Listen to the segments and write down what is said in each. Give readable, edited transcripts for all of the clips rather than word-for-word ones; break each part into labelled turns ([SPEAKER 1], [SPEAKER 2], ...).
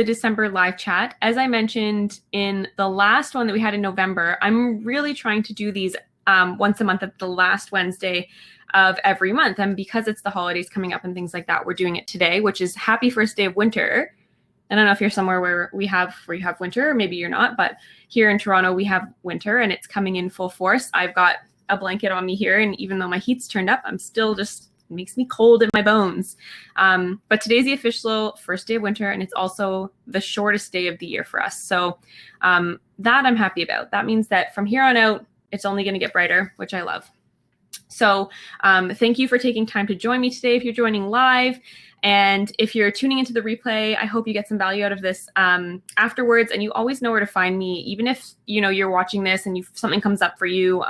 [SPEAKER 1] the December live chat. As I mentioned in the last one that we had in November, I'm really trying to do these once a month at the last Wednesday of every month. And because it's the holidays coming up and things like that, we're doing it today, which is happy first day of winter. I don't know if you're somewhere where you have winter, or maybe you're not, but here in Toronto, we have winter and it's coming in full force. I've got a blanket on me here, and even though my heat's turned up, I'm still just, it makes me cold in my bones. But today's the official first day of winter, and it's also the shortest day of the year for us. So that I'm happy about. That means that from here on out, it's only going to get brighter, which I love. So thank you for taking time to join me today if you're joining live. And if you're tuning into the replay, I hope you get some value out of this afterwards. And you always know where to find me, even if you're watching this and something comes up for you,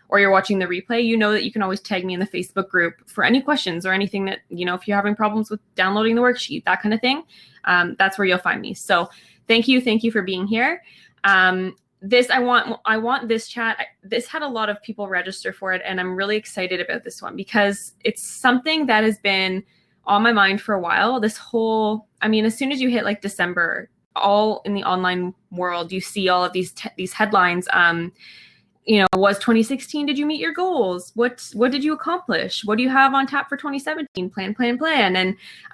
[SPEAKER 1] or you're watching the replay. You know that you can always tag me in the Facebook group for any questions or anything that, if you're having problems with downloading the worksheet, that kind of thing. That's where you'll find me. So thank you for being here. I want this chat. This had a lot of people register for it, and I'm really excited about this one because it's something that has been on my mind for a while. As soon as you hit like December, all in the online world, you see all of these headlines. Was 2016, did you meet your goals? What did you accomplish? What do you have on tap for 2017? Plan.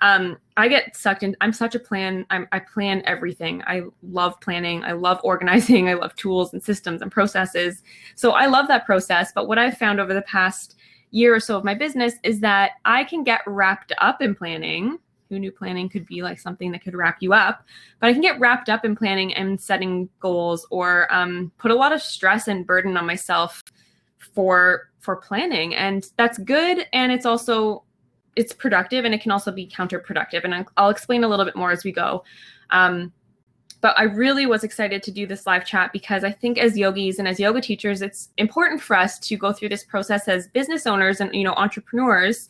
[SPEAKER 1] And I get sucked in. I'm such a plan. I plan everything. I love planning. I love organizing. I love tools and systems and processes. So I love that process. But what I've found over the past year or so of my business is that I can get wrapped up in planning. Who knew planning could be like something that could wrap you up? But I can get wrapped up in planning and setting goals, or put a lot of stress and burden on myself for planning. And that's good. And it's productive, and it can also be counterproductive. And I'll explain a little bit more as we go. But I really was excited to do this live chat because I think as yogis and as yoga teachers, it's important for us to go through this process as business owners and, entrepreneurs,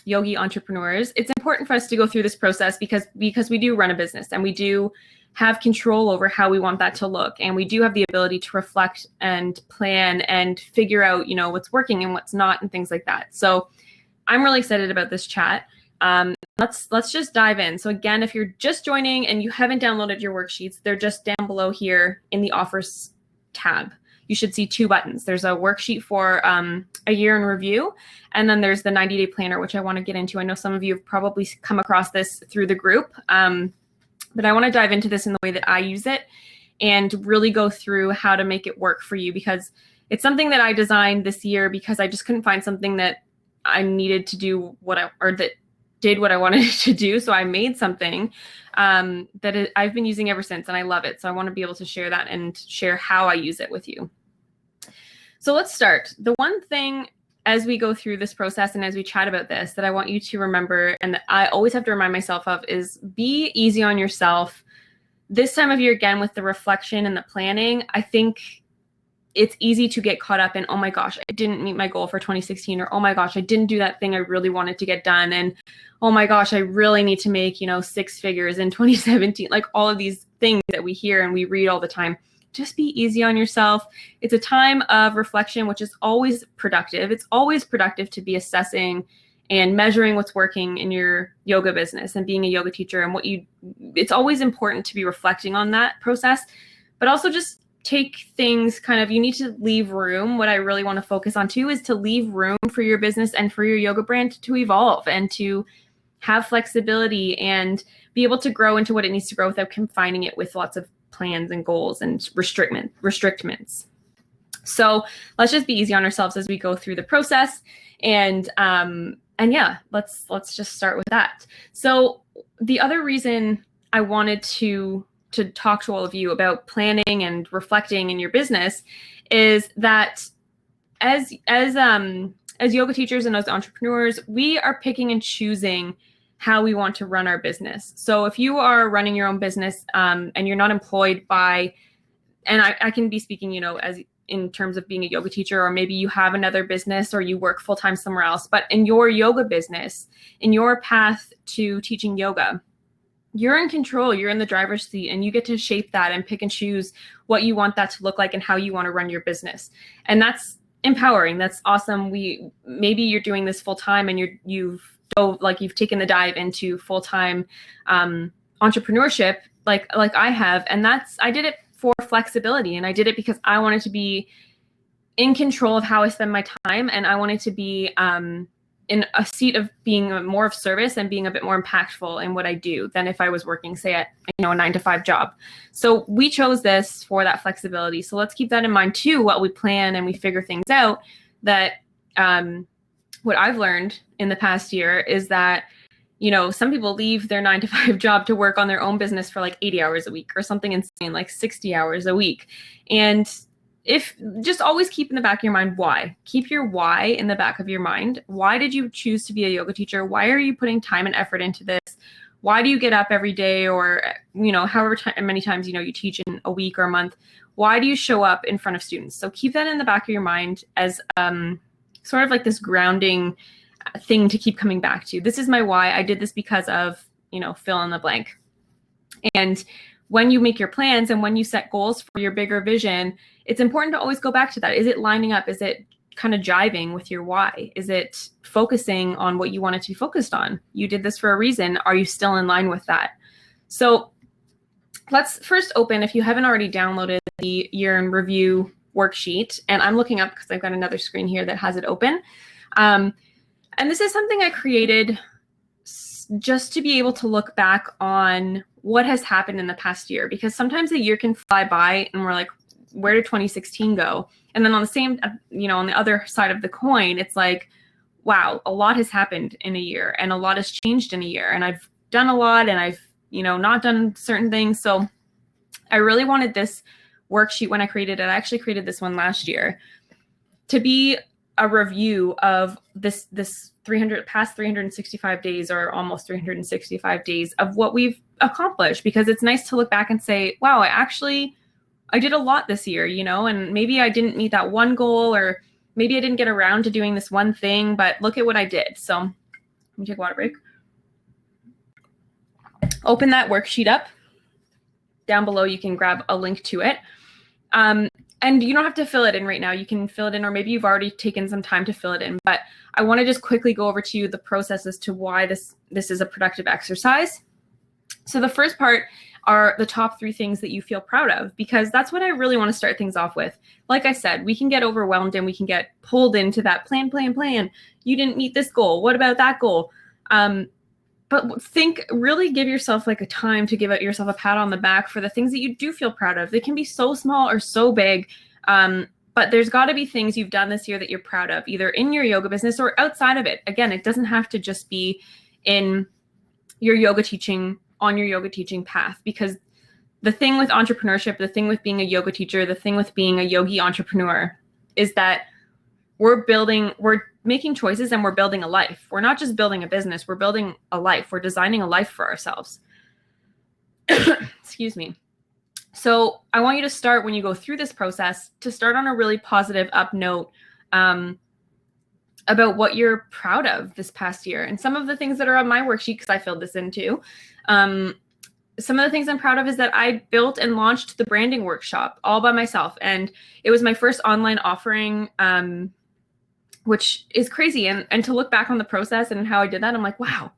[SPEAKER 1] yogi entrepreneurs. It's important for us to go through this process because we do run a business and we do have control over how we want that to look. And we do have the ability to reflect and plan and figure out, what's working and what's not and things like that. So I'm really excited about this chat. Let's just dive in. So again, if you're just joining and you haven't downloaded your worksheets, they're just down below here in the offers tab. You should see two buttons. There's a worksheet for a year in review, and then there's the 90-day planner, which I want to get into. I know some of you have probably come across this through the group, but I want to dive into this in the way that I use it and really go through how to make it work for you, because it's something that I designed this year because I just couldn't find something that I needed to do that did what I wanted it to do. So I made something I've been using ever since, and I love it. So I want to be able to share that and share how I use it with you. So let's start. The one thing as we go through this process and as we chat about this that I want you to remember, and that I always have to remind myself of, is be easy on yourself. This time of year, again, with the reflection and the planning, I think it's easy to get caught up in, oh my gosh, I didn't meet my goal for 2016, or oh my gosh, I didn't do that thing I really wanted to get done. And oh my gosh, I really need to make, 6 figures in 2017. Like all of these things that we hear and we read all the time. Just be easy on yourself. It's a time of reflection, which is always productive. It's always productive to be assessing and measuring what's working in your yoga business and being a yoga teacher, and it's always important to be reflecting on that process, but also just take things you need to leave room. What I really want to focus on too is to leave room for your business and for your yoga brand to evolve and to have flexibility and be able to grow into what it needs to grow without confining it with lots of plans and goals and restrictments. So let's just be easy on ourselves as we go through the process. And yeah, let's just start with that. So the other reason I wanted to talk to all of you about planning and reflecting in your business is that as yoga teachers and as entrepreneurs, we are picking and choosing how we want to run our business. So if you are running your own business and you're not employed by, and I can be speaking, as in terms of being a yoga teacher, or maybe you have another business or you work full-time somewhere else, but in your yoga business, in your path to teaching yoga, you're in control, you're in the driver's seat, and you get to shape that and pick and choose what you want that to look like and how you want to run your business. And that's empowering. That's awesome. Maybe you're doing this full time and you've taken the dive into full-time entrepreneurship like I have. And I did it for flexibility, and I did it because I wanted to be in control of how I spend my time, and I wanted to be in a seat of being more of service and being a bit more impactful in what I do than if I was working, say, at a 9-to-5 job. So we chose this for that flexibility. So let's keep that in mind too while we plan and we figure things out. That what I've learned in the past year is that some people leave their 9-to-5 job to work on their own business for like 80 hours a week or something insane, like 60 hours a week. And if just always keep in the back of your mind, why. Keep your why in the back of your mind. Why did you choose to be a yoga teacher? Why are you putting time and effort into this? Why do you get up every day, or however many times you teach in a week or a month? Why do you show up in front of students? So keep that in the back of your mind as sort of like this grounding thing to keep coming back to. This is my why. I did this because of fill in the blank. And when you make your plans and when you set goals for your bigger vision, it's important to always go back to that. Is it lining up? Is it kind of jiving with your why? Is it focusing on what you want it to be focused on? You did this for a reason. Are you still in line with that? So let's first open, if you haven't already downloaded the year in review worksheet, and I'm looking up because I've got another screen here that has it open. And this is something I created just to be able to look back on what has happened in the past year, because sometimes a year can fly by and we're like, where did 2016 go? And then on the same, on the other side of the coin, it's like, wow, a lot has happened in a year and a lot has changed in a year. And I've done a lot and I've, not done certain things. So I really wanted this worksheet when I created it. I actually created this one last year to be a review of this past 365 days, or almost 365 days of what we've accomplished, because it's nice to look back and say, wow, I did a lot this year, and maybe I didn't meet that one goal, or maybe I didn't get around to doing this one thing, but look at what I did. So let me take a water break. Open that worksheet up. Down below, you can grab a link to it. And you don't have to fill it in right now. You can fill it in, or maybe you've already taken some time to fill it in. But I want to just quickly go over to you the process as to why this is a productive exercise. So the first part are the top 3 things that you feel proud of, because that's what I really want to start things off with. Like I said, we can get overwhelmed and we can get pulled into that plan. You didn't meet this goal. What about that goal? But really give yourself like a time to give yourself a pat on the back for the things that you do feel proud of. They can be so small or so big, but there's got to be things you've done this year that you're proud of, either in your yoga business or outside of it. Again, it doesn't have to just be in your yoga teaching, on your yoga teaching path, because the thing with entrepreneurship, the thing with being a yoga teacher, the thing with being a yogi entrepreneur is that we're making choices and we're building a life. We're not just building a business, we're building a life. We're designing a life for ourselves. Excuse me. So I want you to start, when you go through this process, to start on a really positive up note about what you're proud of this past year. And some of the things that are on my worksheet, because I filled this in too, some of the things I'm proud of is that I built and launched the branding workshop all by myself. And it was my first online offering, which is crazy. And to look back on the process and how I did that, I'm like, wow,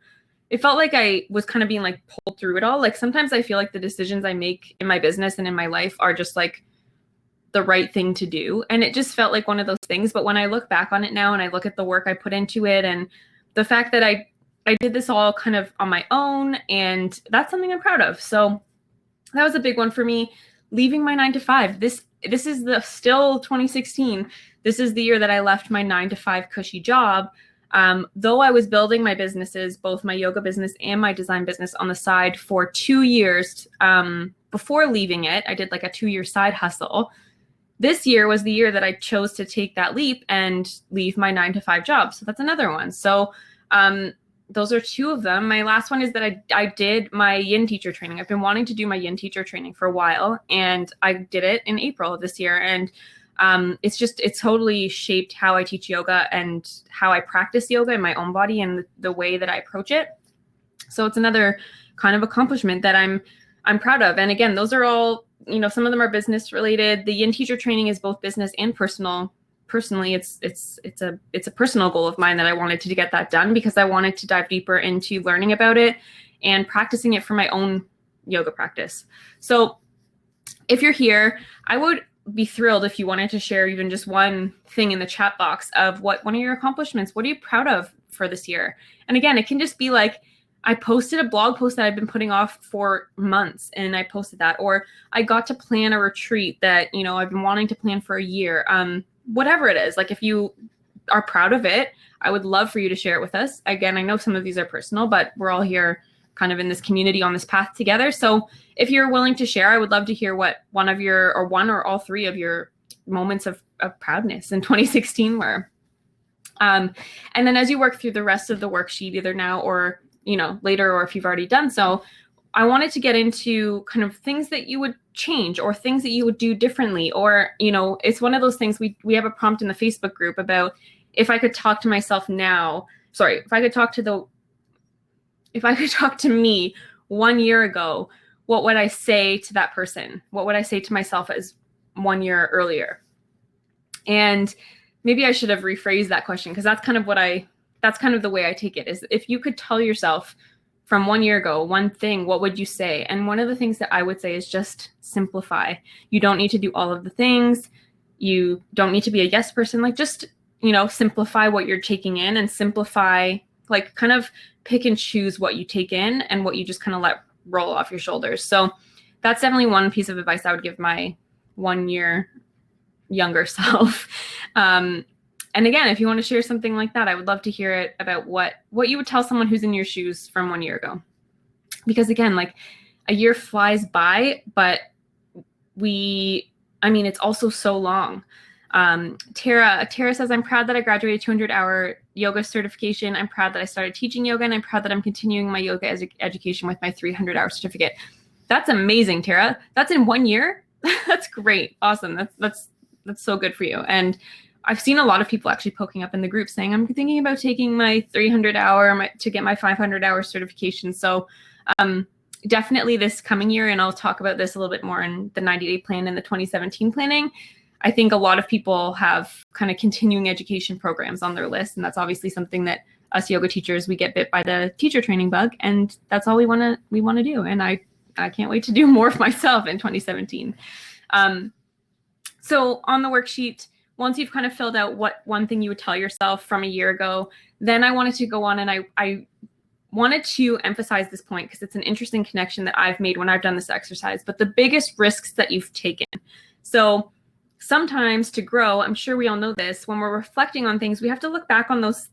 [SPEAKER 1] it felt like I was kind of being like pulled through it all. Like sometimes I feel like the decisions I make in my business and in my life are just like the right thing to do. And it just felt like one of those things. But when I look back on it now and I look at the work I put into it and the fact that I did this all kind of on my own, and that's something I'm proud of. So that was a big one for me. Leaving my 9-to-5. This is still 2016. This is the year that I left my 9-to-5 cushy job. Though I was building my businesses, both my yoga business and my design business on the side for 2 years before leaving it. I did like a 2-year side hustle. This year was the year that I chose to take that leap and leave my 9-to-5 job. So that's another one. So those are 2 of them. My last one is that I did my yin teacher training. I've been wanting to do my yin teacher training for a while, and I did it in April of this year. And it's totally shaped how I teach yoga and how I practice yoga in my own body and the way that I approach it. So it's another kind of accomplishment that I'm proud of. And again, those are all, some of them are business related. The yin teacher training is both business and personal. Personally, it's a personal goal of mine that I wanted to get that done, because I wanted to dive deeper into learning about it and practicing it for my own yoga practice. So if you're here, I would be thrilled if you wanted to share even just one thing in the chat box of what one of your accomplishments, what are you proud of for this year? And again, it can just be like, I posted a blog post that I've been putting off for months and I posted that, or I got to plan a retreat that, you know, I've been wanting to plan for a year. Whatever it is, like if you are proud of it, I would love for you to share it with us. Again, I know some of these are personal, but we're all here kind of in this community on this path together. So if you're willing to share, I would love to hear what one or all three of your moments of proudness in 2016 were. And then as you work through the rest of the worksheet, either now or, you know, later, or if you've already done so, I wanted to get into kind of things that you would change or things that you would do differently. Or, you know, it's one of those things, we have a prompt in the Facebook group about if I could talk to myself now, if I could talk to me 1 year ago, what would I say to that person? What would I say to myself as 1 year earlier? And maybe I should have rephrased that question, because that's kind of the way I take it, is if you could tell yourself from 1 year ago, one thing, what would you say? And one of the things that I would say is just simplify. You don't need to do all of the things. You don't need to be a yes person. Like, just, you know, simplify what you're taking in, and simplify, like, kind of pick and choose what you take in and what you just kind of let roll off your shoulders. So that's definitely one piece of advice I would give my 1 year younger self. And again, if you want to share something like that, I would love to hear it about what you would tell someone who's in your shoes from 1 year ago. Because again, like, a year flies by, but it's also so long. Tara says, I'm proud that I graduated 200-hour yoga certification. I'm proud that I started teaching yoga, and I'm proud that I'm continuing my yoga education with my 300-hour certificate. That's amazing, Tara. That's in 1 year. That's great. Awesome. That's so good for you. And I've seen a lot of people actually poking up in the group saying, I'm thinking about taking my 300-hour to get my 500-hour certification. So definitely this coming year, and I'll talk about this a little bit more in the 90-day plan and the 2017 planning, I think a lot of people have kind of continuing education programs on their list. And that's obviously something that us yoga teachers, we get bit by the teacher training bug, and that's all we want to do. And I can't wait to do more of myself in 2017. So on the worksheet, once you've kind of filled out what one thing you would tell yourself from a year ago, then I wanted to go on and I wanted to emphasize this point because it's an interesting connection that I've made when I've done this exercise, but the biggest risks that you've taken. So sometimes to grow, I'm sure we all know this, when we're reflecting on things, we have to look back on those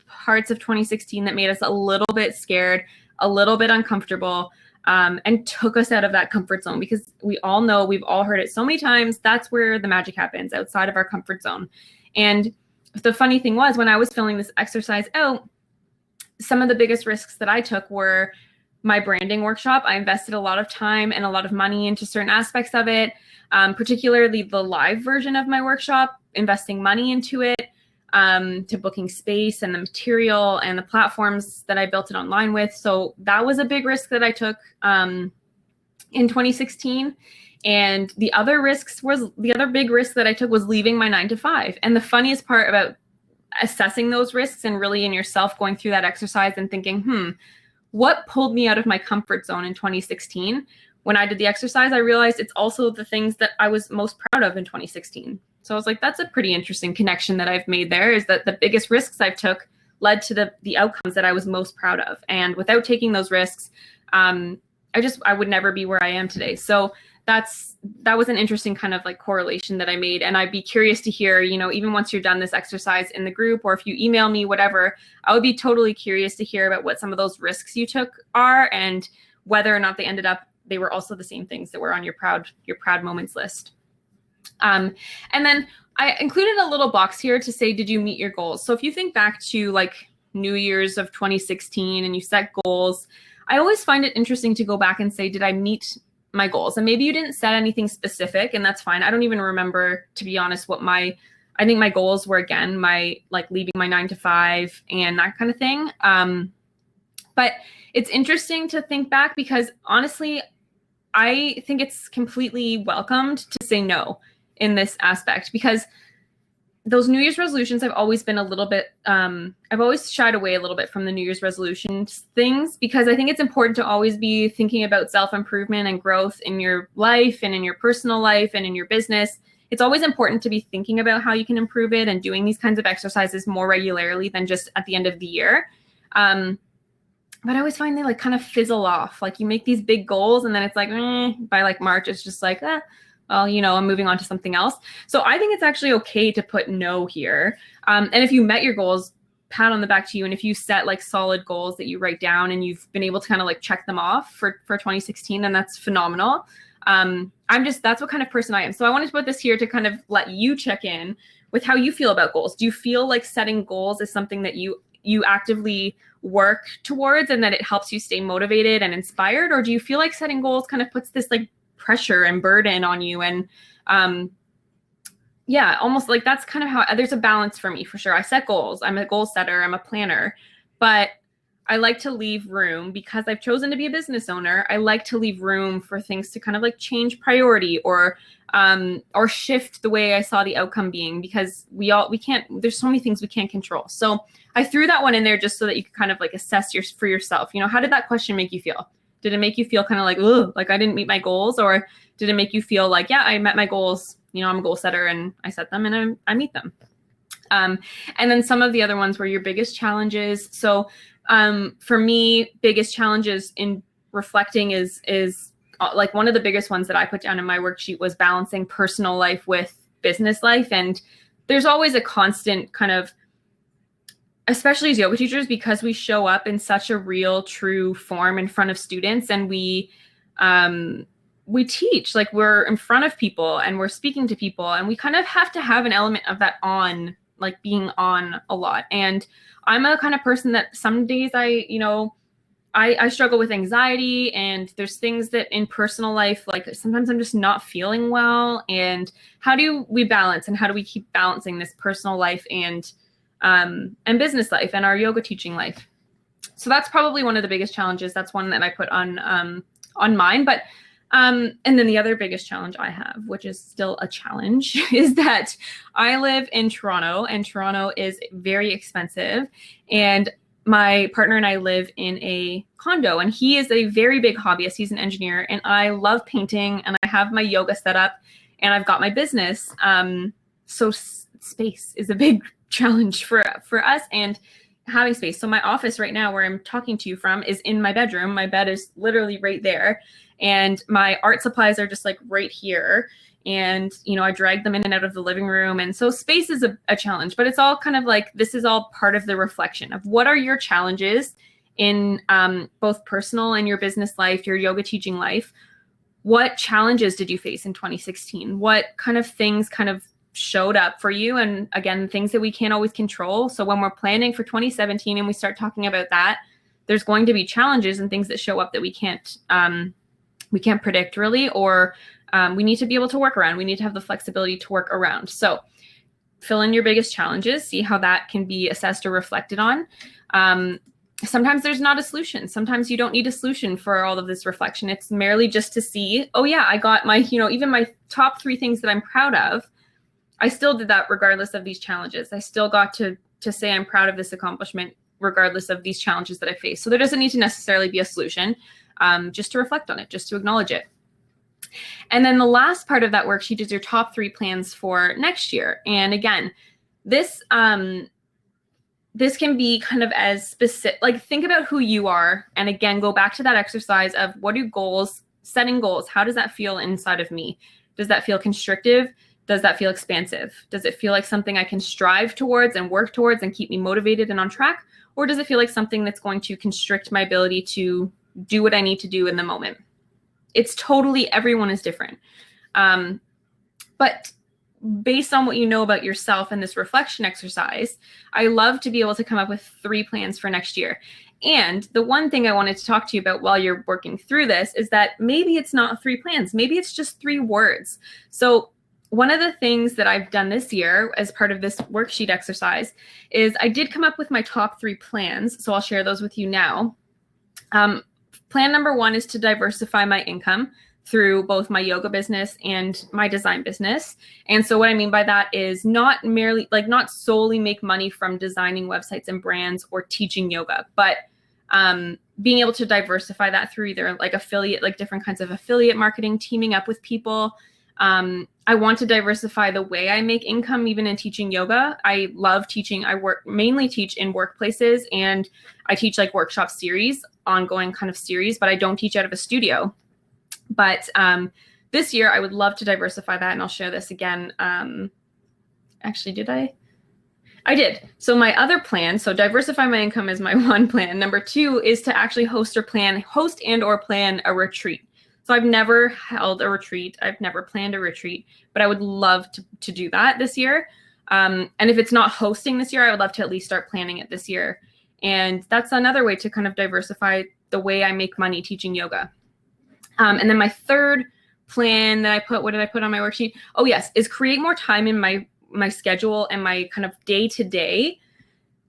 [SPEAKER 1] parts of 2016 that made us a little bit scared, a little bit uncomfortable, and took us out of that comfort zone, because we all know, we've all heard it so many times, that's where the magic happens, outside of our comfort zone. And the funny thing was, when I was filling this exercise out, some of the biggest risks that I took were my branding workshop. I invested a lot of time and a lot of money into certain aspects of it, particularly the live version of my workshop, investing money into it, to booking space and the material and the platforms that I built it online with. So that was a big risk that I took in 2016. And the other big risk that I took was leaving my 9-to-5. And the funniest part about assessing those risks and really in yourself going through that exercise and thinking, what pulled me out of my comfort zone in 2016? When I did the exercise, I realized it's also the things that I was most proud of in 2016. So I was like, that's a pretty interesting connection that I've made there, is that the biggest risks I've took led to the outcomes that I was most proud of. And without taking those risks, I would never be where I am today. So that was an interesting kind of like correlation that I made. And I'd be curious to hear, even once you're done this exercise in the group, or if you email me, whatever, I would be totally curious to hear about what some of those risks you took are, and whether or not they were also the same things that were on your proud moments list. And then I included a little box here to say, did you meet your goals? So if you think back to like New Year's of 2016 and you set goals, I always find it interesting to go back and say, did I meet my goals? And maybe you didn't set anything specific, and that's fine. I don't even remember, to be honest, I think my goals were, again, leaving my 9-to-5 and that kind of thing. But it's interesting to think back, because honestly, I think it's completely welcomed to say no in this aspect, because those New Year's resolutions, I've always been a little bit, I've always shied away a little bit from the New Year's resolutions things, because I think it's important to always be thinking about self-improvement and growth in your life and in your personal life and in your business. It's always important to be thinking about how you can improve it and doing these kinds of exercises more regularly than just at the end of the year. But I always find they like kind of fizzle off. Like you make these big goals and then it's like, by like March, it's just like, well, you know, I'm moving on to something else. So I think it's actually okay to put no here. And if you met your goals, pat on the back to you. And if you set like solid goals that you write down and you've been able to kind of like check them off for 2016, then that's phenomenal. That's what kind of person I am. So I wanted to put this here to kind of let you check in with how you feel about goals. Do you feel like setting goals is something that you actively work towards and that it helps you stay motivated and inspired? Or do you feel like setting goals kind of puts this like pressure and burden on you? And almost like that's kind of how there's a balance for me, for sure. I set goals. I'm a goal setter. I'm a planner, but I like to leave room, because I've chosen to be a business owner. I like to leave room for things to kind of like change priority or shift the way I saw the outcome being, because there's so many things we can't control. So I threw that one in there just so that you could kind of like assess for yourself. You know, how did that question make you feel? Did it make you feel kind of like, ugh, like I didn't meet my goals? Or did it make you feel like, yeah, I met my goals. You know, I'm a goal setter and I set them and I meet them. And then some of the other ones were your biggest challenges. So for me, biggest challenges in reflecting is like one of the biggest ones that I put down in my worksheet was balancing personal life with business life. And there's always a constant kind of, especially as yoga teachers, because we show up in such a real, true form in front of students, and we teach, like we're in front of people and we're speaking to people, and we kind of have to have an element of that on, like being on a lot. And I'm a kind of person that some days I struggle with anxiety, and there's things that in personal life, like sometimes I'm just not feeling well. And how do we balance, and how do we keep balancing this personal life and business life and our yoga teaching life? So that's probably one of the biggest challenges. That's one that I put on mine. But and then the other biggest challenge I have, which is still a challenge, is that I live in Toronto, and Toronto is very expensive. And my partner and I live in a condo, and he is a very big hobbyist. He's an engineer, and I love painting, and I have my yoga set up, and I've got my business. So space is a big challenge for us, and having space. So my office right now, where I'm talking to you from, is in my bedroom. My bed is literally right there, and my art supplies are just like right here. And, you know, I drag them in and out of the living room. And so space is a challenge, but it's all kind of like, this is all part of the reflection of what are your challenges in both personal and your business life, your yoga teaching life. What challenges did you face in 2016? What kind of things kind of showed up for you? And again, things that we can't always control. So when we're planning for 2017 and we start talking about that, there's going to be challenges and things that show up that we can't predict really, or we need to be able to work around. We need to have the flexibility to work around. So fill in your biggest challenges, see how that can be assessed or reflected on. Sometimes there's not a solution. Sometimes you don't need a solution for all of this reflection. It's merely just to see, oh yeah, I got my, even my top 3 things that I'm proud of. I still did that regardless of these challenges. I still got to say I'm proud of this accomplishment regardless of these challenges that I face. So there doesn't need to necessarily be a solution, just to reflect on it, just to acknowledge it. And then the last part of that worksheet is your top 3 plans for next year. And again, this can be kind of as specific, like think about who you are. And again, go back to that exercise of what do goals, setting goals, how does that feel inside of me? Does that feel constrictive? Does that feel expansive? Does it feel like something I can strive towards and work towards and keep me motivated and on track? Or does it feel like something that's going to constrict my ability to do what I need to do in the moment? It's totally, everyone is different. But based on what you know about yourself in this reflection exercise, I love to be able to come up with 3 plans for next year. And the one thing I wanted to talk to you about while you're working through this is that maybe it's not 3 plans. Maybe it's just 3 words. So one of the things that I've done this year as part of this worksheet exercise is I did come up with my top 3 plans. So I'll share those with you now. Plan number 1 is to diversify my income. through both my yoga business and my design business. And so what I mean by that is not solely make money from designing websites and brands or teaching yoga, but being able to diversify that through either like affiliate, like different kinds of affiliate marketing, teaming up with people. I want to diversify the way I make income, even in teaching yoga. I love teaching. I mainly teach in workplaces, and I teach like workshop series, ongoing kind of series, but I don't teach out of a studio. But this year I would love to diversify that, and I'll share this again. Actually, did I? I did. So my other plan, so diversify my income is my one plan. Number two is to actually host and or plan a retreat. So I've never held a retreat. I've never planned a retreat, but I would love to do that this year. And if it's not hosting this year, I would love to at least start planning it this year. And that's another way to kind of diversify the way I make money teaching yoga. And then my third plan that I put, what did I put on my worksheet? Oh yes, is create more time in my schedule and my kind of day-to-day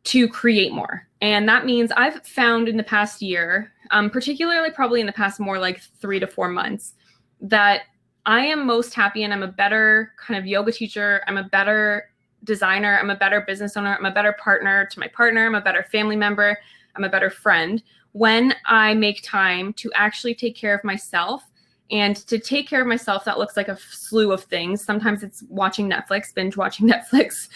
[SPEAKER 1] to create more. And that means I've found in the past year, particularly probably in the past more like 3 to 4 months, that I am most happy and I'm a better kind of yoga teacher. I'm a better designer. I'm a better business owner. I'm a better partner to my partner. I'm a better family member. I'm a better friend when I make time to actually take care of myself. And to take care of myself, that looks like a slew of things. Sometimes it's watching Netflix, binge watching Netflix.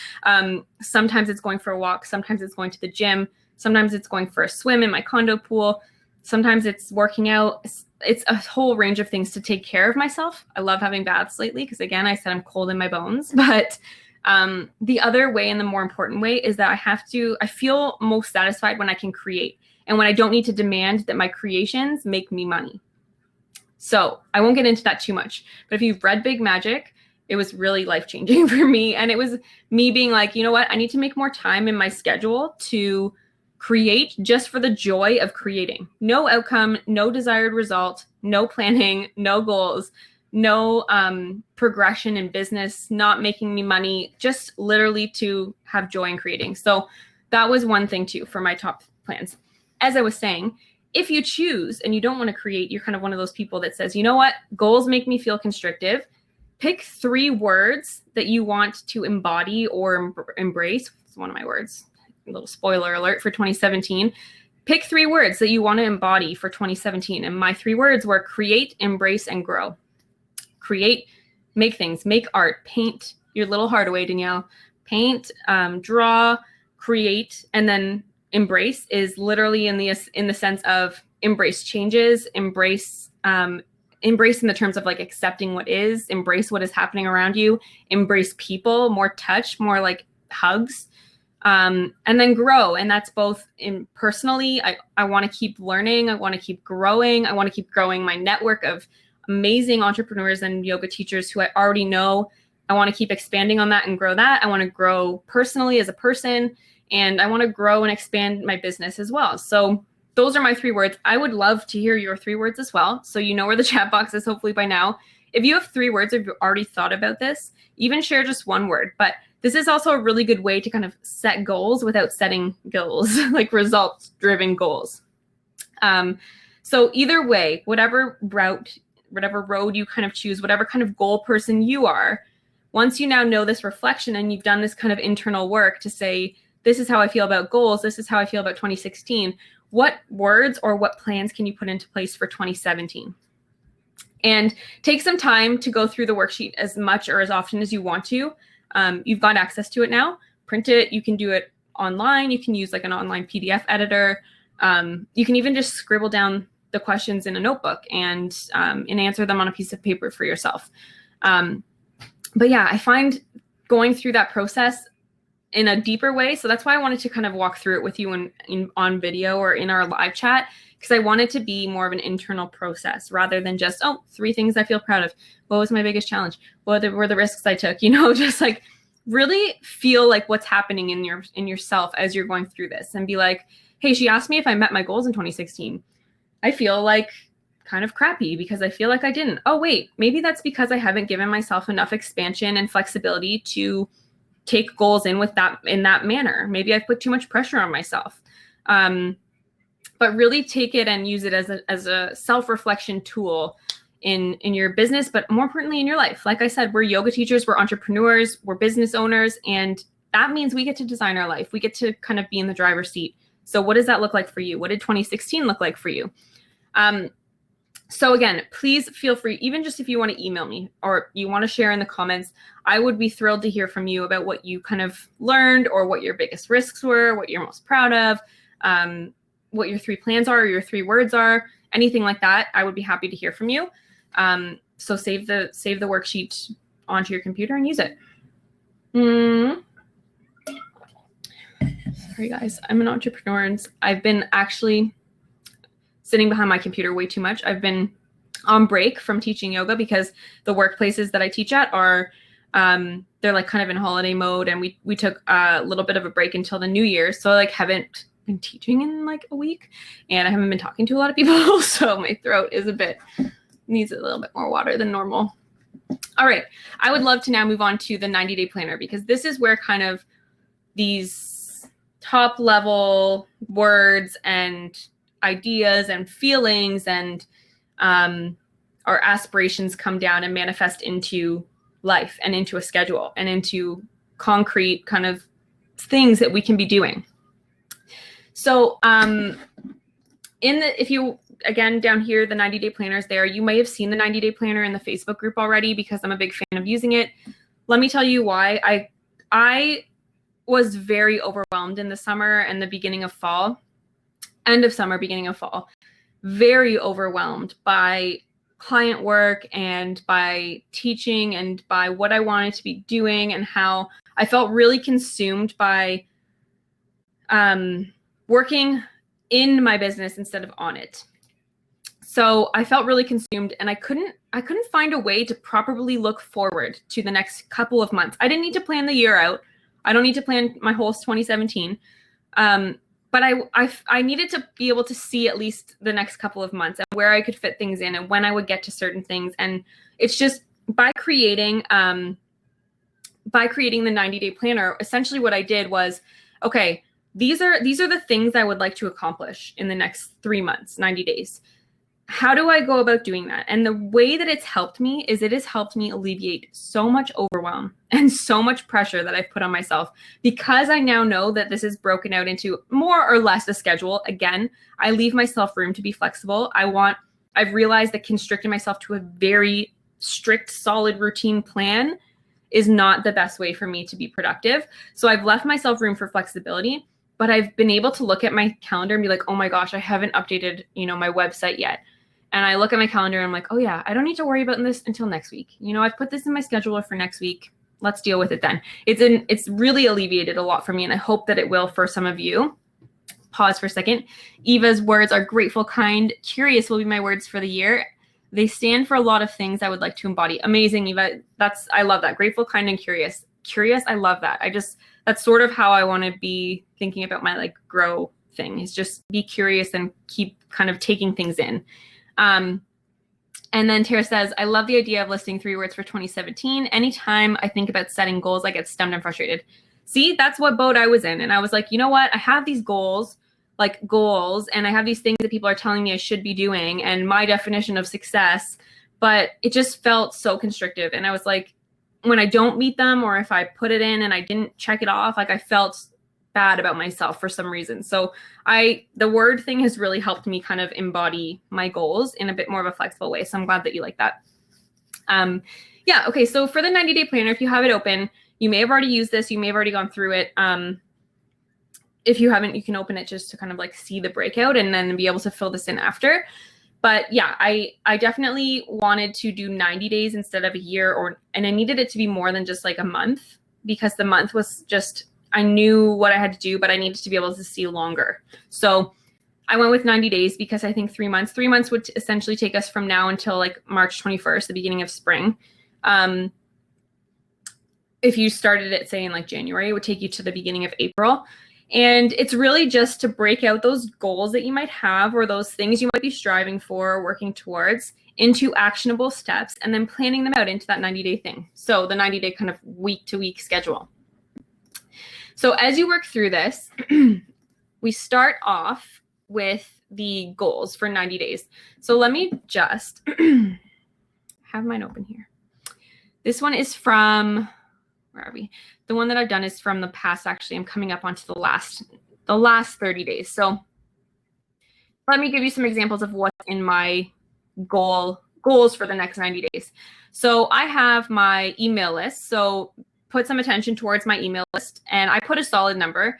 [SPEAKER 1] Sometimes it's going for a walk. Sometimes it's going to the gym. Sometimes it's going for a swim in my condo pool. Sometimes it's working out. It's a whole range of things to take care of myself. I love having baths lately because, again, I said I'm cold in my bones. But the other way and the more important way is that I feel most satisfied when I can create and when I don't need to demand that my creations make me money. So I won't get into that too much, but if you've read Big Magic, it was really life-changing for me. And it was me being like, you know what, I need to make more time in my schedule to create just for the joy of creating. No outcome, no desired result, no planning, no goals, no progression in business, not making me money, just literally to have joy in creating. So that was one thing too for my top plans. As I was saying, if you choose and you don't want to create, you're kind of one of those people that says, you know what, goals make me feel constrictive. Pick 3 words that you want to embody or embrace. It's one of my words. A little spoiler alert for 2017. Pick 3 words that you want to embody for 2017. And my 3 words were create, embrace, and grow. Create, make things, make art, paint your little heart away, Danielle. Paint, draw, create, and then embrace is literally in the sense of embrace changes, embrace in the terms of like accepting what is, embrace what is happening around you, embrace people, more touch, more like hugs, and then grow. And that's both in personally, I want to keep learning. I want to keep growing. I want to keep growing my network of amazing entrepreneurs and yoga teachers who I already know. I want to keep expanding on that and grow that. I want to grow personally as a person. And I want to grow and expand my business as well. So those are my 3 words. I would love to hear your 3 words as well. So you know where the chat box is hopefully by now. If you have 3 words, if you've already thought about this, even share just 1 word. But this is also a really good way to kind of set goals without setting goals, like results-driven goals. So either way, whatever road you kind of choose, whatever kind of goal person you are, once you now know this reflection and you've done this kind of internal work to say, this is how I feel about goals. This is how I feel about 2016. What words or what plans can you put into place for 2017? And take some time to go through the worksheet as much or as often as you want to. You've got access to it now. Print it. You can do it online. You can use like an online PDF editor. You can even just scribble down the questions in a notebook and answer them on a piece of paper for yourself. But yeah, I find going through that process in a deeper way. So that's why I wanted to kind of walk through it with you on video or in our live chat, because I want it to be more of an internal process rather than just, 3 things I feel proud of. What was my biggest challenge? What were the risks I took? Just like really feel like what's happening in yourself as you're going through this and be like, hey, she asked me if I met my goals in 2016. I feel like kind of crappy because I feel like I didn't. Oh, wait, maybe that's because I haven't given myself enough expansion and flexibility to take goals in that manner. Maybe I've put too much pressure on myself. But really take it and use it as a self-reflection tool in your business, but more importantly in your life. Like I said, we're yoga teachers, we're entrepreneurs, we're business owners, and that means we get to design our life. We get to kind of be in the driver's seat. So what does that look like for you? What did 2016 look like for you? So again, please feel free, even just if you want to email me or you want to share in the comments, I would be thrilled to hear from you about what you kind of learned or what your biggest risks were, what you're most proud of, what your 3 plans are, or your 3 words are, anything like that. I would be happy to hear from you. So save the worksheet onto your computer and use it. Sorry guys, I'm an entrepreneur and I've been actually sitting behind my computer way too much. I've been on break from teaching yoga because the workplaces that I teach at are, they're like kind of in holiday mode, and we took a little bit of a break until the new year. So I like haven't been teaching in like a week, and I haven't been talking to a lot of people. So my throat is needs a little bit more water than normal. All right. I would love to now move on to the 90-day planner, because this is where kind of these top level words and ideas and feelings and our aspirations come down and manifest into life and into a schedule and into concrete kind of things that we can be doing. So if you, again, down here, the 90-day planner is there. You may have seen the 90-day planner in the Facebook group already because I'm a big fan of using it. Let me tell you why. I was very overwhelmed in the summer and the beginning of fall, end of summer, beginning of fall, very overwhelmed by client work and by teaching and by what I wanted to be doing, and how I felt really consumed by working in my business instead of on it. So I felt really consumed, and I couldn't find a way to properly look forward to the next couple of months. I didn't need to plan the year out. I don't need to plan my whole 2017. But I needed to be able to see at least the next couple of months and where I could fit things in and when I would get to certain things. And it's just by creating the 90-day planner, essentially what I did was, okay, these are the things I would like to accomplish in the next 3 months, 90 days. How do I go about doing that? And the way that it's helped me is it has helped me alleviate so much overwhelm and so much pressure that I've put on myself, because I now know that this is broken out into more or less a schedule. Again, I leave myself room to be flexible. I've realized that constricting myself to a very strict, solid routine plan is not the best way for me to be productive. So I've left myself room for flexibility, but I've been able to look at my calendar and be like, oh my gosh, I haven't updated, my website yet. And I look at my calendar and I'm like, oh yeah, I don't need to worry about this until next week. I've put this in my scheduler for next week. Let's deal with it then. It's really alleviated a lot for me, and I hope that it will for some of you. Pause for a second. Eva's words are grateful, kind, curious will be my words for the year. They stand for a lot of things I would like to embody. Amazing, Eva. I love that. Grateful, kind, and curious. Curious, I love that. That's sort of how I want to be thinking about my grow thing, is just be curious and keep kind of taking things in. And then Tara says, I love the idea of listing 3 words for 2017. Anytime I think about setting goals, I get stunned and frustrated. See, that's what boat I was in. And I was like, you know what? I have these goals, and I have these things that people are telling me I should be doing and my definition of success, but it just felt so constrictive. And I was like, when I don't meet them, or if I put it in and I didn't check it off, I felt bad about myself for some reason. So the word thing has really helped me kind of embody my goals in a bit more of a flexible way. So I'm glad that you like that. Yeah. Okay. So for the 90-day planner, if you have it open, you may have already used this. You may have already gone through it. If you haven't, you can open it just to kind of see the breakout and then be able to fill this in after. But yeah, I definitely wanted to do 90 days instead of a year, and I needed it to be more than just a month, because the month was just, I knew what I had to do, but I needed to be able to see longer. So I went with 90 days because I think 3 months would essentially take us from now until March 21st, the beginning of spring. If you started it, say, in January, it would take you to the beginning of April. And it's really just to break out those goals that you might have, or those things you might be striving for or working towards, into actionable steps, and then planning them out into that 90-day thing. So the 90-day kind of week-to-week schedule. So as you work through this, we start off with the goals for 90 days. So let me just have mine open here. This one is from, where are we? The one that I've done is from the past. Actually, I'm coming up onto the last 30 days. So let me give you some examples of what's in my goals for the next 90 days. So I have my email list. So put some attention towards my email list, and I put a solid number.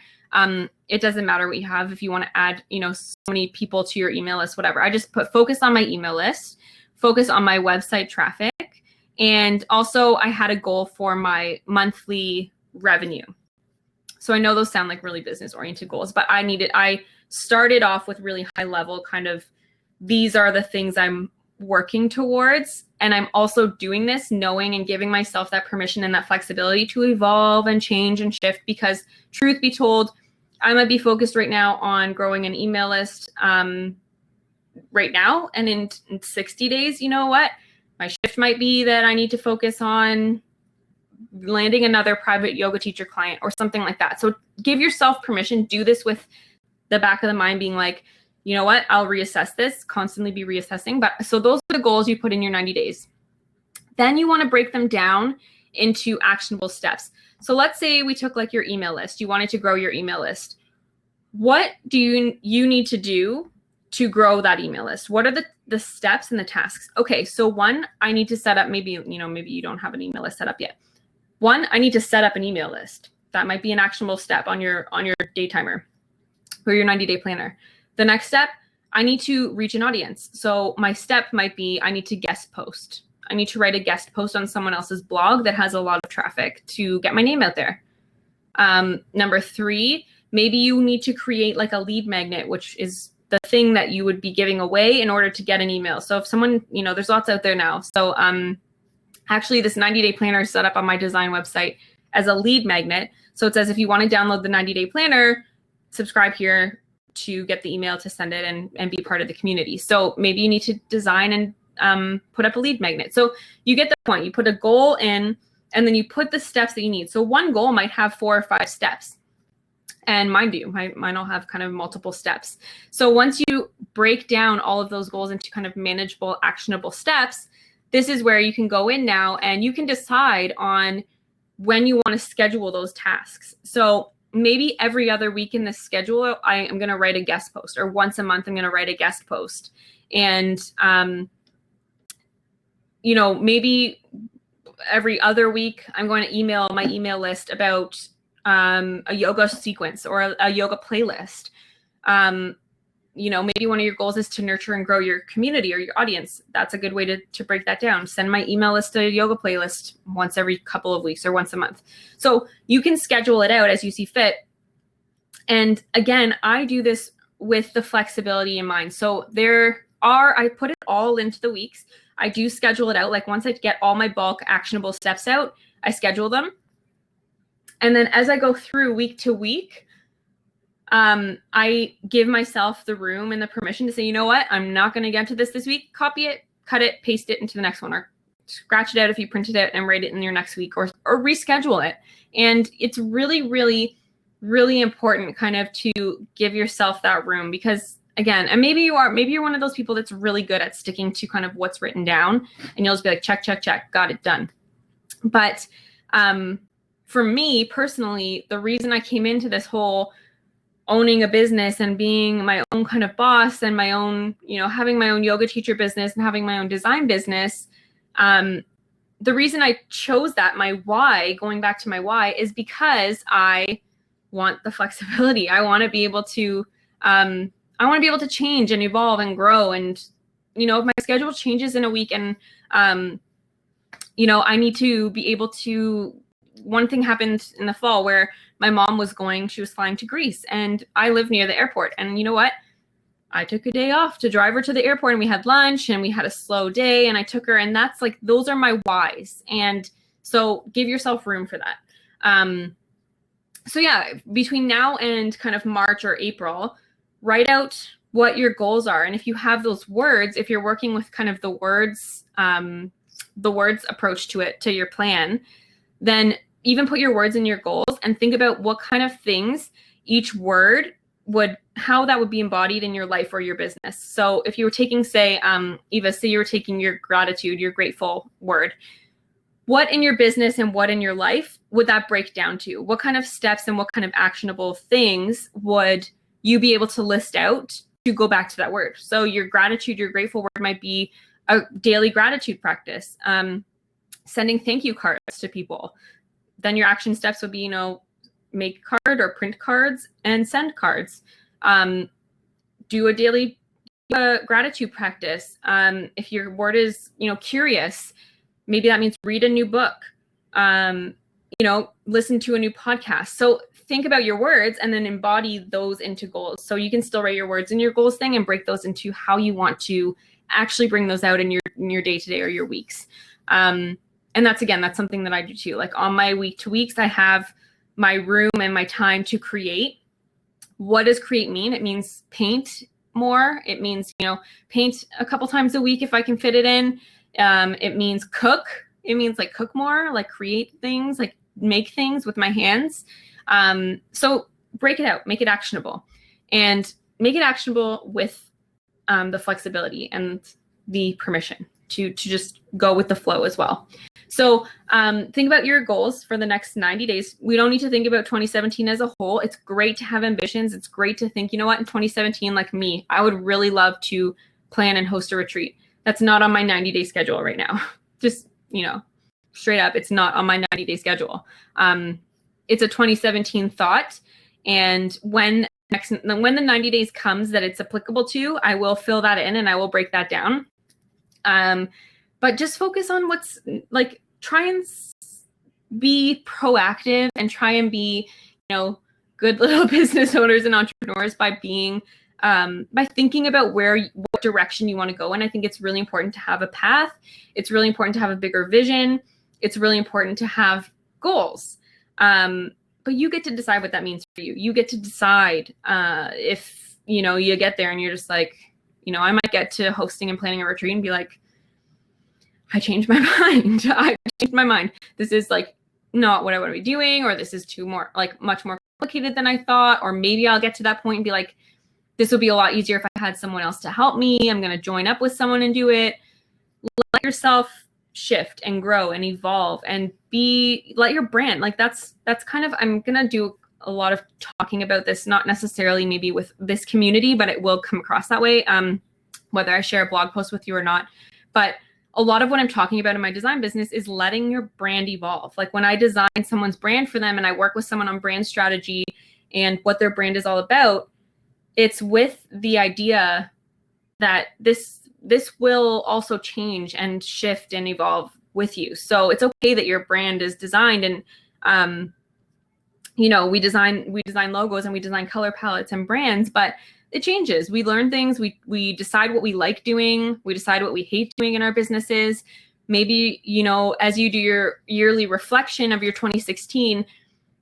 [SPEAKER 1] It doesn't matter what you have. If you want to add, so many people to your email list, whatever. I just put focus on my email list, focus on my website traffic. And also I had a goal for my monthly revenue. So I know those sound like really business oriented goals, but I started off with really high level kind of, these are the things I'm working towards. And I'm also doing this knowing and giving myself that permission and that flexibility to evolve and change and shift, because truth be told, I might be focused right now on growing an email list right now. And in 60 days, you know what? My shift might be that I need to focus on landing another private yoga teacher client or something like that. So give yourself permission. Do this with the back of the mind being like, you know what, I'll reassess this, constantly be reassessing. But so those are the goals you put in your 90 days. Then you want to break them down into actionable steps. So let's say we took like your email list. You wanted to grow your email list. What do you need to do to grow that email list? What are the steps and the tasks? Okay, so one, I need to set up, maybe you don't have an email list set up yet. One, I need to set up an email list. That might be an actionable step on your day timer or your 90-day planner. The next step, I need to reach an audience. So my step might be, I need to guest post. I need to write a guest post on someone else's blog that has a lot of traffic to get my name out there. Number 3, maybe you need to create like a lead magnet, which is the thing that you would be giving away in order to get an email. So if someone, there's lots out there now. So actually this 90-day planner is set up on my design website as a lead magnet. So it says, if you want to download the 90-day planner, subscribe here to get the email to send it and be part of the community. So maybe you need to design and put up a lead magnet. So you get the point. You put a goal in, and then you put the steps that you need. So one goal might have 4 or 5 steps. And mine do. Mine all have kind of multiple steps. So once you break down all of those goals into kind of manageable, actionable steps, this is where you can go in now and you can decide on when you want to schedule those tasks. So maybe every other week in the schedule, I am going to write a guest post, or once a month, I'm going to write a guest post. And, maybe every other week, I'm going to email my email list about a yoga sequence or a yoga playlist. Maybe one of your goals is to nurture and grow your community or your audience. That's a good way to break that down. Send my email list a yoga playlist once every couple of weeks or once a month. So you can schedule it out as you see fit. And again, I do this with the flexibility in mind. So I put it all into the weeks. I do schedule it out. Like once I get all my bulk actionable steps out, I schedule them. And then as I go through week to week, I give myself the room and the permission to say, you know what, I'm not going to get to this week. Copy it, cut it, paste it into the next one, or scratch it out if you print it out and write it in your next week, or reschedule it. And it's really, really, really important kind of to give yourself that room, because again, and maybe you're one of those people that's really good at sticking to kind of what's written down, and you'll just be like, check, check, check, got it done. But for me personally, the reason I came into this whole owning a business and being my own kind of boss and my own, having my own yoga teacher business and having my own design business, the reason I chose that, my why, going back to my why, is because I want the flexibility. I want to be able to, change and evolve and grow. And, if my schedule changes in a week and, I need to be able to, one thing happened in the fall where my mom she was flying to Greece, and I live near the airport. And you know what? I took a day off to drive her to the airport, and we had lunch and we had a slow day, and I took her, and that's like, those are my whys. And so give yourself room for that. So yeah, between now and kind of March or April, write out what your goals are. And if you have those words, if you're working with kind of the words approach to your plan, then even put your words in your goals and think about what kind of things each word how that would be embodied in your life or your business. So if you were taking, say, Eva, say you were taking your gratitude, your grateful word, what in your business and what in your life would that break down to? What kind of steps and what kind of actionable things would you be able to list out to go back to that word? So your gratitude, your grateful word might be a daily gratitude practice, sending thank you cards to people. Then your action steps would be, make card or print cards and send cards. Do a daily gratitude practice. If your word is, curious, maybe that means read a new book, listen to a new podcast. So think about your words and then embody those into goals. So you can still write your words in your goals thing and break those into how you want to actually bring those out in your day-to-day or your weeks. And that's something that I do too. Like on my week to weeks, I have my room and my time to create. What does create mean? It means paint more. It means, paint a couple times a week if I can fit it in. It means cook. It means like cook more, like create things, like make things with my hands. So break it out, make it actionable, and make it actionable with the flexibility and the permission to just go with the flow as well. So think about your goals for the next 90 days. We don't need to think about 2017 as a whole. It's great to have ambitions. It's great to think, in 2017, like me, I would really love to plan and host a retreat. That's not on my 90-day schedule right now. Just, straight up, it's not on my 90-day schedule. It's a 2017 thought. And when the 90 days comes that it's applicable to, I will fill that in and I will break that down. But just focus on what's try and be proactive and try and be, good little business owners and entrepreneurs by being, by thinking about what direction you want to go in. I think it's really important to have a path. It's really important to have a bigger vision. It's really important to have goals. But you get to decide what that means for you. You get to decide if, you get there and you're just like, I might get to hosting and planning a retreat and be like, I changed my mind. I changed my mind. This is not what I want to be doing, or this is much more complicated than I thought. Or maybe I'll get to that point and be like, this would be a lot easier if I had someone else to help me. I'm going to join up with someone and do it. Let yourself shift and grow and evolve and let your brand, that's kind of, I'm going to do a lot of talking about this, not necessarily maybe with this community, but it will come across that way, whether I share a blog post with you or not. But a lot of what I'm talking about in my design business is letting your brand evolve. Like when I design someone's brand for them and I work with someone on brand strategy and what their brand is all about, it's with the idea that this will also change and shift and evolve with you. So it's okay that your brand is designed and, we design logos and we design color palettes and brands, but it changes. We learn things. We decide what we like doing. We decide what we hate doing in our businesses. Maybe, as you do your yearly reflection of your 2016,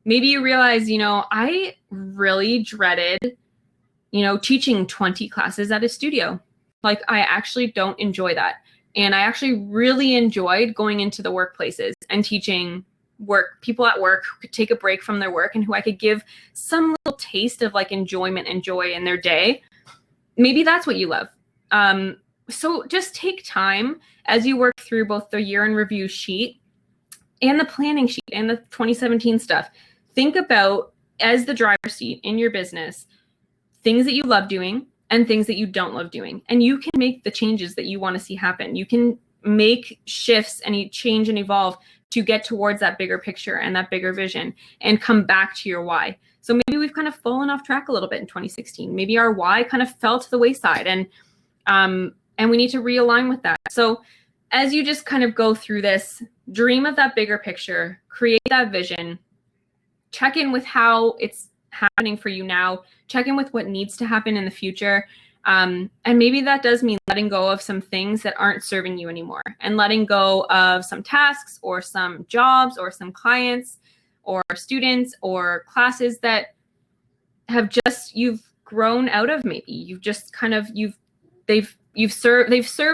[SPEAKER 1] maybe you realize, I really dreaded, teaching 20 classes at a studio. I actually don't enjoy that. And I actually really enjoyed going into the workplaces and teaching people at work who could take a break from their work and who I could give some little taste of enjoyment and joy in their day. Maybe that's what you love. So just take time as you work through both the year in review sheet and the planning sheet and the 2017 stuff. Think about, as the driver's seat in your business, things that you love doing and things that you don't love doing. And you can make the changes that you want to see happen. You can make shifts and change and evolve to get towards that bigger picture and that bigger vision and come back to your why. So maybe we've kind of fallen off track a little bit in 2016. Maybe our why kind of fell to the wayside and we need to realign with that. So as you just kind of go through this, dream of that bigger picture, create that vision, check in with how it's happening for you now, check in with what needs to happen in the future. And maybe that does mean letting go of some things that aren't serving you anymore and letting go of some tasks or some jobs or some clients or students or classes that have you've grown out of. Maybe you've just kind of, they've served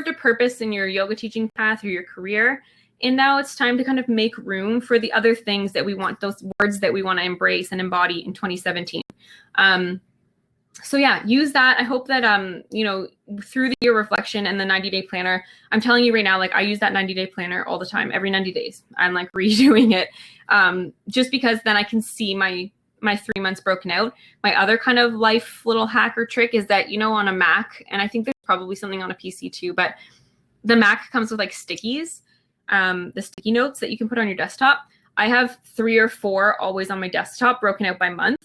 [SPEAKER 1] a purpose in your yoga teaching path or your career. And now it's time to kind of make room for the other things that we want, those words that we want to embrace and embody in 2017. So yeah, use that. I hope that, through the year reflection and the 90-day planner, I'm telling you right now, like I use that 90-day planner all the time, every 90 days. I'm like redoing it, just because then I can see my 3 months broken out. My other kind of life little hack or trick is that, on a Mac, and I think there's probably something on a PC too, but the Mac comes with like stickies, the sticky notes that you can put on your desktop. I have 3 or 4 always on my desktop broken out by month.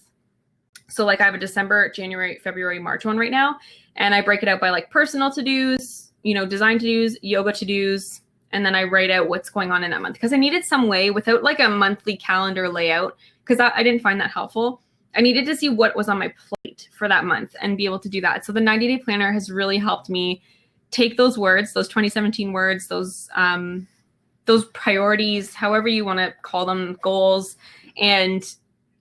[SPEAKER 1] So like I have a December, January, February, March one right now, and I break it out by like personal to-dos, design to-dos, yoga to-dos, and then I write out what's going on in that month, because I needed some way without like a monthly calendar layout, because I didn't find that helpful. I needed to see what was on my plate for that month and be able to do that. So the 90-day planner has really helped me take those words, those 2017 words, those priorities, however you want to call them, goals, and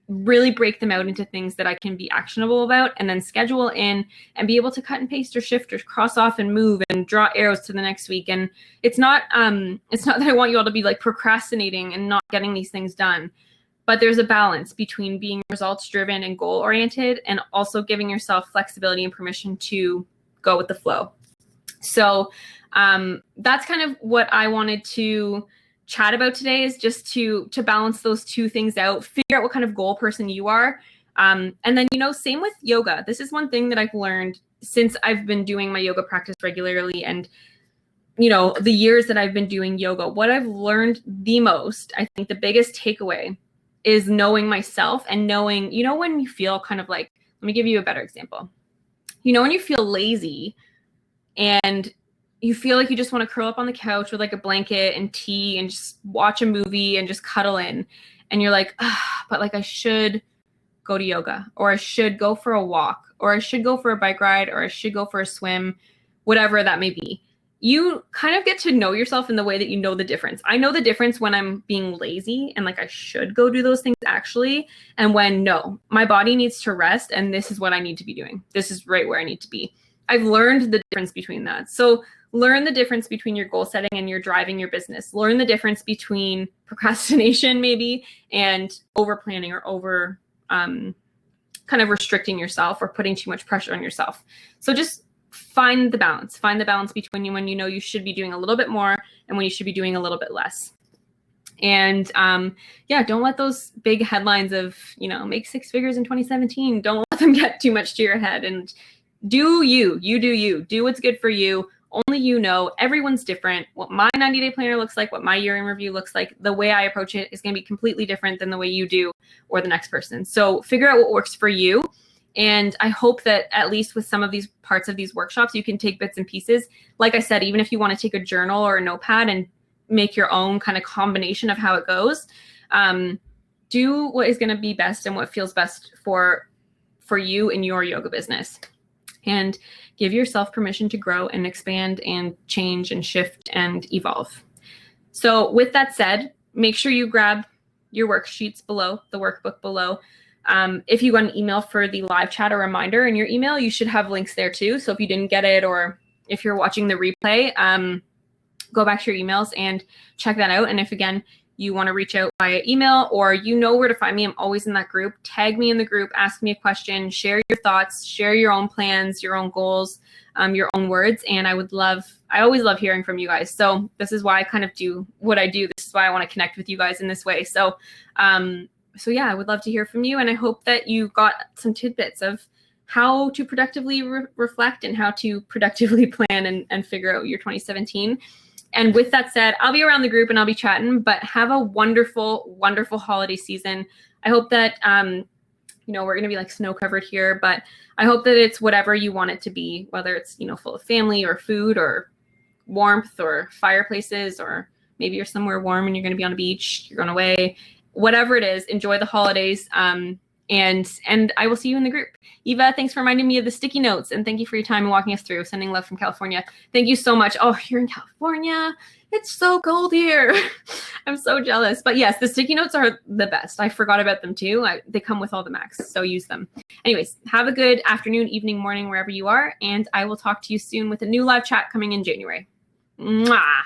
[SPEAKER 1] really break them out into things that I can be actionable about, and then schedule in and be able to cut and paste or shift or cross off and move and draw arrows to the next week. And it's not that I want you all to be like procrastinating and not getting these things done, but there's a balance between being results driven and goal oriented, and also giving yourself flexibility and permission to go with the flow. So that's kind of what I wanted to chat about today, is just to balance those two things out, figure out what kind of goal person you are. And then, same with yoga. This is one thing that I've learned since I've been doing my yoga practice regularly, and, the years that I've been doing yoga. What I've learned the most, I think the biggest takeaway, is knowing myself and knowing, when you feel kind of like, let me give you a better example. When you feel lazy and you feel like you just want to curl up on the couch with like a blanket and tea and just watch a movie and just cuddle in, and you're like, but like I should go to yoga, or I should go for a walk, or I should go for a bike ride, or I should go for a swim, whatever that may be. You kind of get to know yourself in the way that you know the difference. I know the difference when I'm being lazy and like I should go do those things actually, and when no, my body needs to rest and this is what I need to be doing. This is right where I need to be. I've learned the difference between that. So learn the difference between your goal setting and your driving your business. Learn the difference between procrastination maybe and over planning, or over kind of restricting yourself or putting too much pressure on yourself. So just find the balance. Find the balance between when you should be doing a little bit more and when you should be doing a little bit less. And don't let those big headlines of, make 6 figures in 2017, don't let them get too much to your head. And do you do what's good for you. Only everyone's different. What my 90-day planner looks like, what my year in review looks like, the way I approach it is going to be completely different than the way you do or the next person. So figure out what works for you. And I hope that at least with some of these parts of these workshops, you can take bits and pieces. Like I said, even if you want to take a journal or a notepad and make your own kind of combination of how it goes, do what is going to be best and what feels best for you in your yoga business. And give yourself permission to grow and expand and change and shift and evolve. So with that said, make sure you grab your worksheets below, the workbook below. If you got an email for the live chat or reminder in your email, you should have links there too. So if you didn't get it, or if you're watching the replay, go back to your emails and check that out. And if, again, you want to reach out via email, or where to find me, I'm always in that group. Tag me in the group, ask me a question, share your thoughts, share your own plans, your own goals, your own words. And I always love hearing from you guys. So this is why I kind of do what I do. This is why I want to connect with you guys in this way. So, I would love to hear from you. And I hope that you got some tidbits of how to productively reflect and how to productively plan and figure out your 2017. And with that said, I'll be around the group and I'll be chatting, but have a wonderful, wonderful holiday season. I hope that, we're going to be like snow covered here, but I hope that it's whatever you want it to be, whether it's, full of family or food or warmth or fireplaces, or maybe you're somewhere warm and you're going to be on a beach, you're going away, whatever it is, enjoy the holidays. And I will see you in the group. Eva, thanks for reminding me of the sticky notes, and thank you for your time and walking us through. Sending love from California. Thank you so much. Oh, you're in California. It's so cold here. I'm so jealous. But yes, the sticky notes are the best. I forgot about them too. They come with all the Macs, so use them. Anyways, have a good afternoon, evening, morning, wherever you are, and I will talk to you soon with a new live chat coming in January. Mwah.